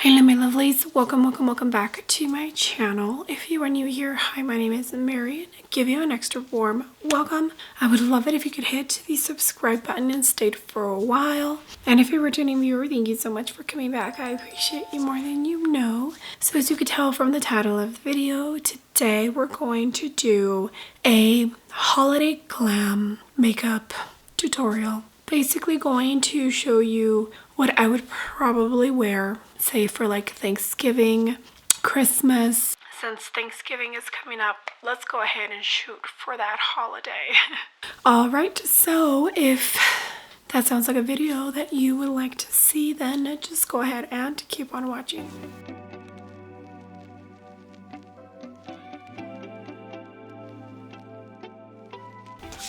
Hello my lovelies, welcome back to my channel. If you are new here, hi, my name is Mary and I give you an extra warm welcome. I would love it if you could hit the subscribe button and stay for a while. And if you're a returning viewer, thank you so much for coming back. I appreciate you more than you know. So as you could tell from the title of the video, today we're going to do a holiday glam makeup tutorial. Basically going to show you what I would probably wear, say for like Thanksgiving, Christmas. Since Thanksgiving is coming up, let's go ahead and shoot for that holiday. All right, so if that sounds like a video that you would like to see, then just go ahead and keep on watching.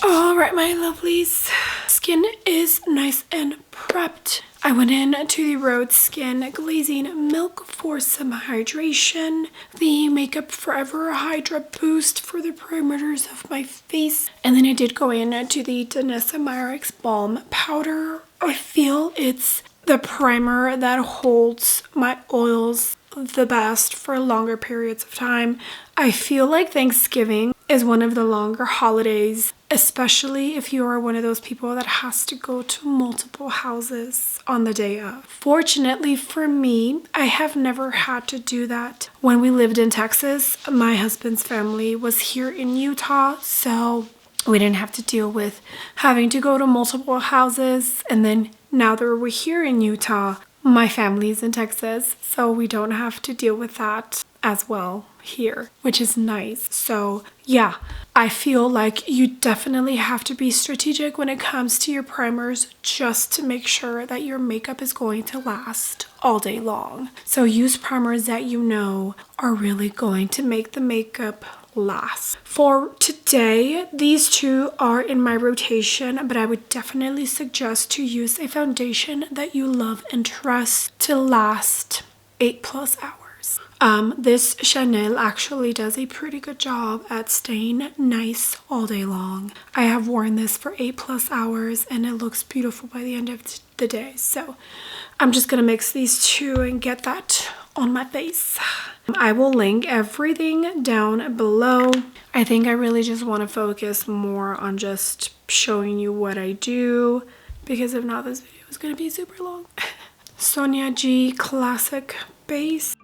All right, my lovelies, skin is nice and prepped. I went in to the Rose Skin Glazing Milk for some hydration, the Makeup Forever Hydra Boost for the perimeters of my face, and then I did go in to the Danessa Myricks Balm Powder. I feel it's the primer that holds my oils the best for longer periods of time. I feel like Thanksgiving is one of the longer holidays, especially if you are one of those people that has to go to multiple houses on the day of. Fortunately for me, I have never had to do that. When we lived in Texas, my husband's family was here in Utah, so we didn't have to deal with having to go to multiple houses. And then now that we're here in Utah, my family's in Texas, so we don't have to deal with that as well here, which is nice. So yeah, I feel like you definitely have to be strategic when it comes to your primers, just to make sure that your makeup is going to last all day long. So use primers that you know are really going to make the makeup last. For today, these two are in my rotation, but I would definitely suggest to use a foundation that you love and trust to last 8+ hours. This Chanel actually does a pretty good job at staying nice all day long. I have worn this for 8+ hours and it looks beautiful by the end of the day. So I'm just gonna mix these two and get that on my face. I will link everything down below. I think I really just want to focus more on just showing you what I do, because if not, this video is going to be super long. Sonia G Classic Base.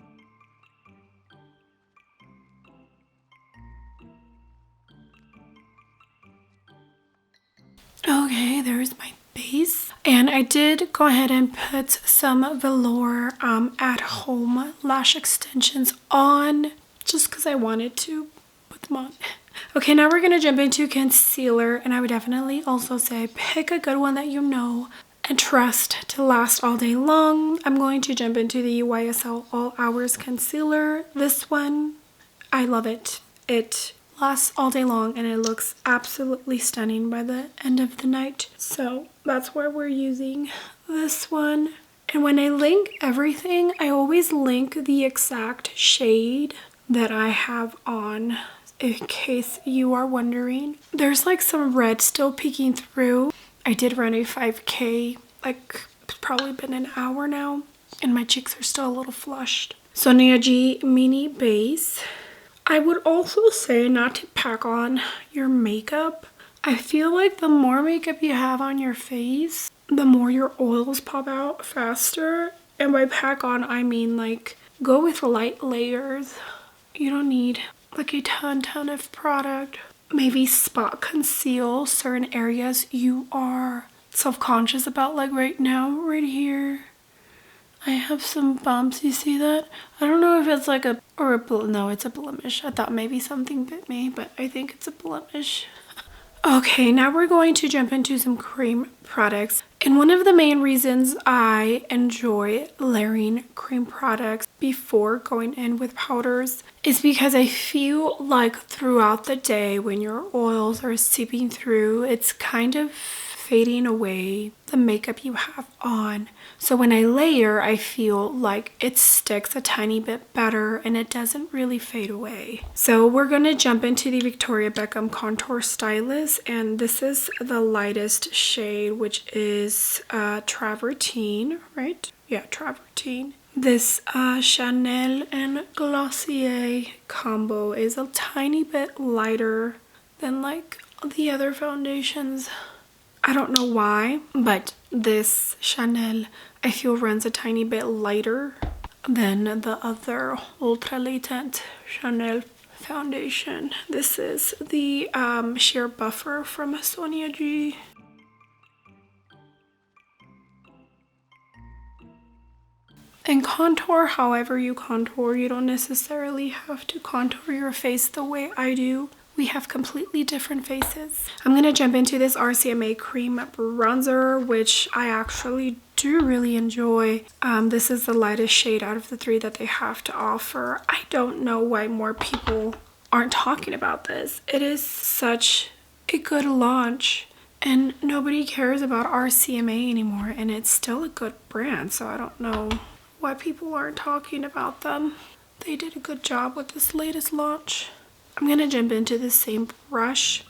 Okay, there's my base. And I did go ahead and put some velour at home lash extensions on, just because I wanted to put them on. Okay, now we're going to jump into concealer, and I would definitely also say pick a good one that you know and trust to last all day long. I'm going to jump into the YSL All Hours Concealer. This one, I love it. It lasts all day long and it looks absolutely stunning by the end of the night. So that's why we're using this one. And when I link everything, I always link the exact shade that I have on, in case you are wondering. There's like some red still peeking through. I did run a 5K, like it's probably been an hour now, and my cheeks are still a little flushed. Sonia G Mini Base. I would also say not to pack on your makeup. I feel like the more makeup you have on your face, the more your oils pop out faster. And by pack on, I mean like go with light layers. You don't need like a ton of product. Maybe spot conceal certain areas you are self-conscious about, like right now, right here. I have some bumps, you see that? I don't know if it's like no, it's a blemish. I thought maybe something bit me, but I think it's a blemish. Okay, now we're going to jump into some cream products. And one of the main reasons I enjoy layering cream products before going in with powders is because I feel like throughout the day when your oils are seeping through, it's kind of fading away the makeup you have on. So when I layer, I feel like it sticks a tiny bit better and it doesn't really fade away. So we're gonna jump into the Victoria Beckham Contour Stylist, and this is the lightest shade, which is Travertine, right? Yeah, Travertine. This Chanel and Glossier combo is a tiny bit lighter than like the other foundations. I don't know why, but this Chanel I feel runs a tiny bit lighter than the other ultra latent Chanel foundation. This is the sheer buffer from Sonia G. And contour however you contour. You don't necessarily have to contour your face the way I do. We have completely different faces. I'm gonna jump into this RCMA cream bronzer, which I actually do really enjoy. This is the lightest shade out of the three that they have to offer. I don't know why more people aren't talking about this. It is such a good launch and nobody cares about RCMA anymore, and it's still a good brand, so I don't know why people aren't talking about them. They did a good job with this latest launch. I'm gonna jump into the same brush.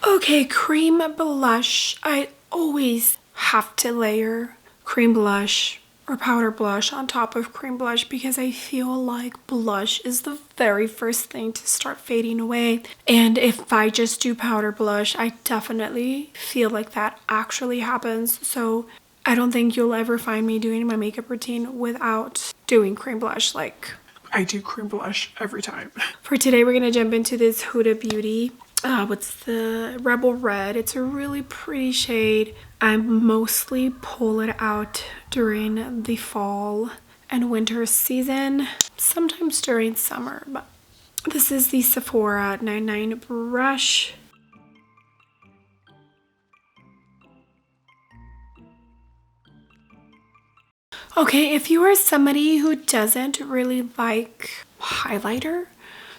Okay, cream blush. I always have to layer cream blush or powder blush on top of cream blush because I feel like blush is the very first thing to start fading away. And if I just do powder blush, I definitely feel like that actually happens. So I don't think you'll ever find me doing my makeup routine without doing cream blush. Like, I do cream blush every time. For today, we're gonna jump into this Huda Beauty. What's the Rebel Red? It's a really pretty shade. I mostly pull it out during the fall and winter season, sometimes during summer, but this is the Sephora 99 brush. Okay, if you are somebody who doesn't really like highlighter,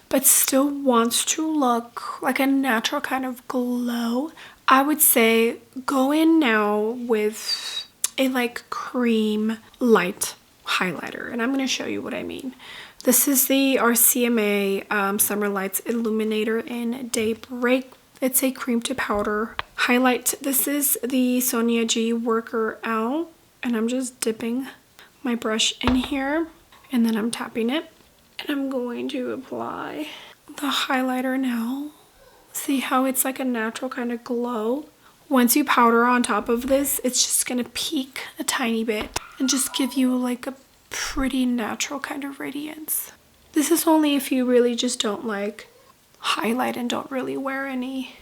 but still wants to look like a natural kind of glow, I would say go in now with a like cream light highlighter. And I'm going to show you what I mean. This is the RCMA Summer Lights Illuminator in Daybreak. It's a cream to powder highlight. This is the Sonia G Worker L. And I'm just dipping my brush in here. And then I'm tapping it. And I'm going to apply the highlighter now. See how it's like a natural kind of glow? Once you powder on top of this, it's just gonna peak a tiny bit and just give you like a pretty natural kind of radiance. This is only if you really just don't like highlight and don't really wear any.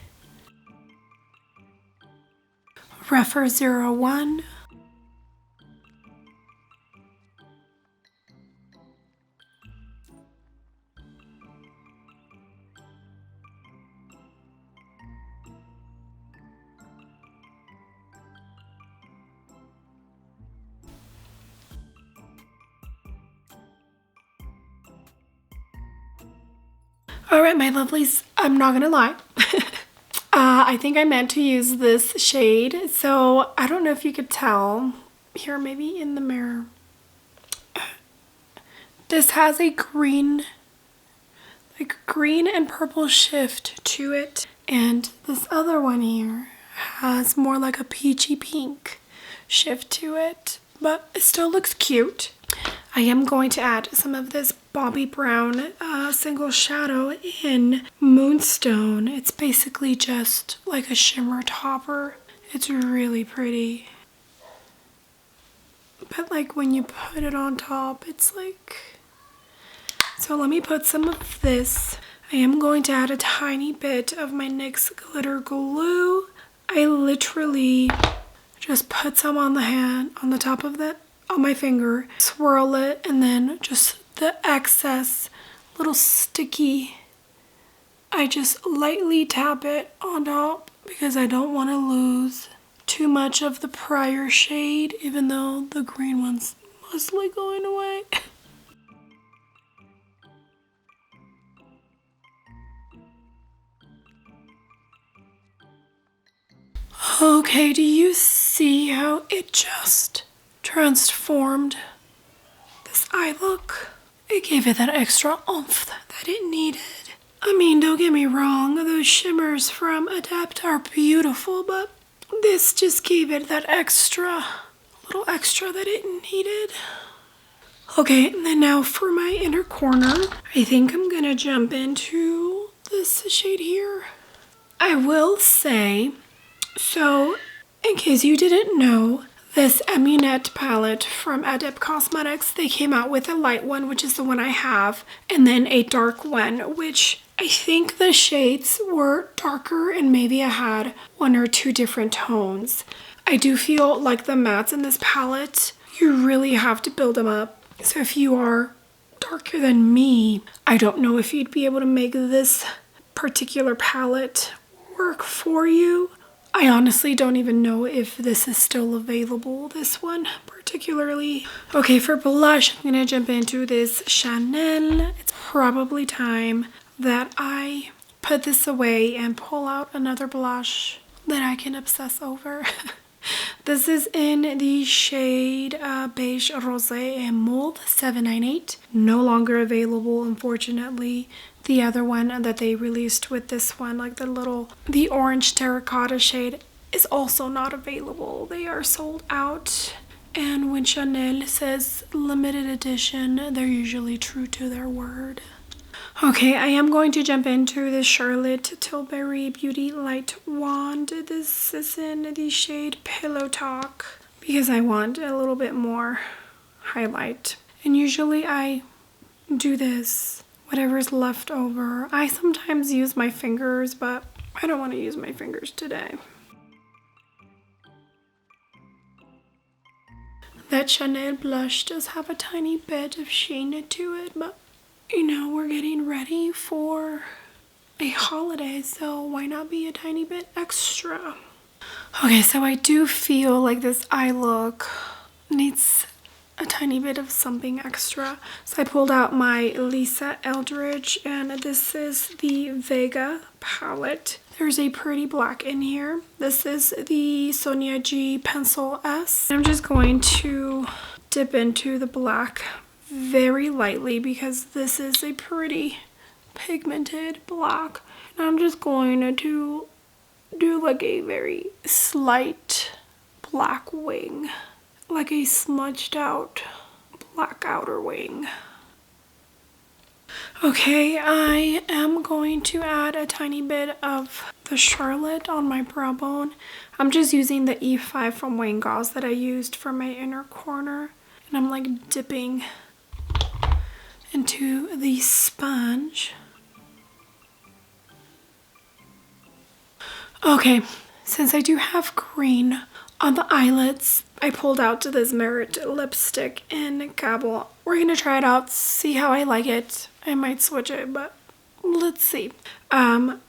Refer 01. All right, my lovelies, I'm not gonna lie. I think I meant to use this shade, so I don't know if you could tell. Here, maybe in the mirror. This has a green, like green and purple shift to it. And this other one here has more like a peachy pink shift to it, but it still looks cute. I am going to add some of this Bobbi Brown single shadow in Moonstone. It's basically just like a shimmer topper. It's really pretty. But like when you put it on top, it's like... So let me put some of this. I am going to add a tiny bit of my NYX glitter glue. I literally just put some on the hand, on the top of that, on my finger, swirl it, and then just the excess little sticky, I just lightly tap it on top because I don't want to lose too much of the prior shade, even though the green one's mostly going away. Okay, do you see how it just transformed this eye look? It gave it that extra oomph that it needed. I mean, don't get me wrong, those shimmers from Adapt are beautiful, but this just gave it that extra little extra that it needed. Okay, and then now for my inner corner, I think I'm gonna jump into this shade here. I will say, so in case you didn't know, this Amunet palette from Adept Cosmetics, they came out with a light one, which is the one I have, and then a dark one, which I think the shades were darker and maybe I had 1 or 2 different tones. I do feel like the mattes in this palette, you really have to build them up. So if you are darker than me, I don't know if you'd be able to make this particular palette work for you. I honestly don't even know if this is still available, this one particularly. Okay, for blush, I'm gonna jump into this Chanel. It's probably time that I put this away and pull out another blush that I can obsess over. This is in the shade Beige Rosé and Mauve 798. No longer available, unfortunately. The other one that they released with this one, like the orange terracotta shade, is also not available. They are sold out. And when Chanel says limited edition, they're usually true to their word. Okay, I am going to jump into the Charlotte Tilbury Beauty Light Wand. This is in the shade Pillow Talk because I want a little bit more highlight. And usually I do this, whatever's left over. I sometimes use my fingers, but I don't want to use my fingers today. That Chanel blush does have a tiny bit of sheen to it, but you know, we're getting ready for a holiday, so why not be a tiny bit extra? Okay, so I do feel like this eye look needs a tiny bit of something extra. So I pulled out my Lisa Eldridge, and this is the Vega palette. There's a pretty black in here. This is the Sonia G Pencil S. I'm just going to dip into the black very lightly because this is a pretty pigmented black. And I'm just going to do like a very slight black wing, like a smudged out black outer wing. Okay, I am going to add a tiny bit of the Charlotte on my brow bone. I'm just using the E5 from Wayne Gauze that I used for my inner corner, and I'm like dipping into the sponge. Okay, since I do have green on the eyelids, I pulled out this Merit lipstick in Gabble. We're gonna try it out, see how I like it. I might switch it, but let's see.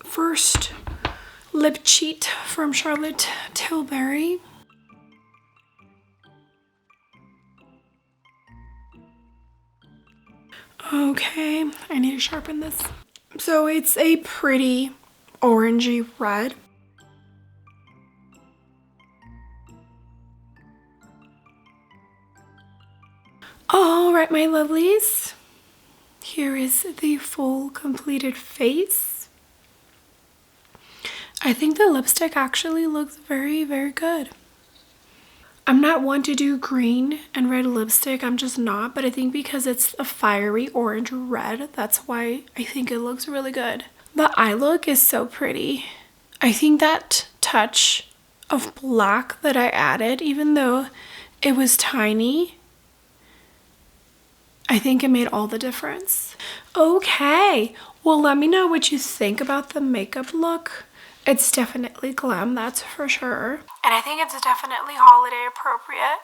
First, Lip Cheat from Charlotte Tilbury. Okay, I need to sharpen this. So it's a pretty orangey red. All right, my lovelies. Here is the full completed face. I think the lipstick actually looks very, very good. I'm not one to do green and red lipstick, I'm just not, but I think because it's a fiery orange red, that's why I think it looks really good. The eye look is so pretty. I think that touch of black that I added, even though it was tiny, I think it made all the difference. Okay, well let me know what you think about the makeup look. It's definitely glam, that's for sure. And I think it's definitely holiday appropriate.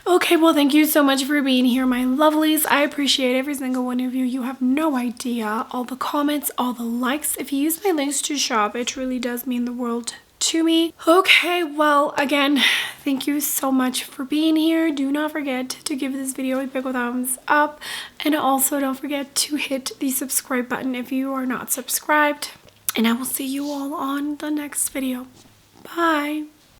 Okay, well thank you so much for being here, my lovelies. I appreciate every single one of you. You have no idea. All the comments, all the likes. If you use my links to shop, it truly does mean the world to me. Okay, well again, thank you so much for being here. Do not forget to give this video a big thumbs up. And also don't forget to hit the subscribe button if you are not subscribed. And I will see you all on the next video. Bye.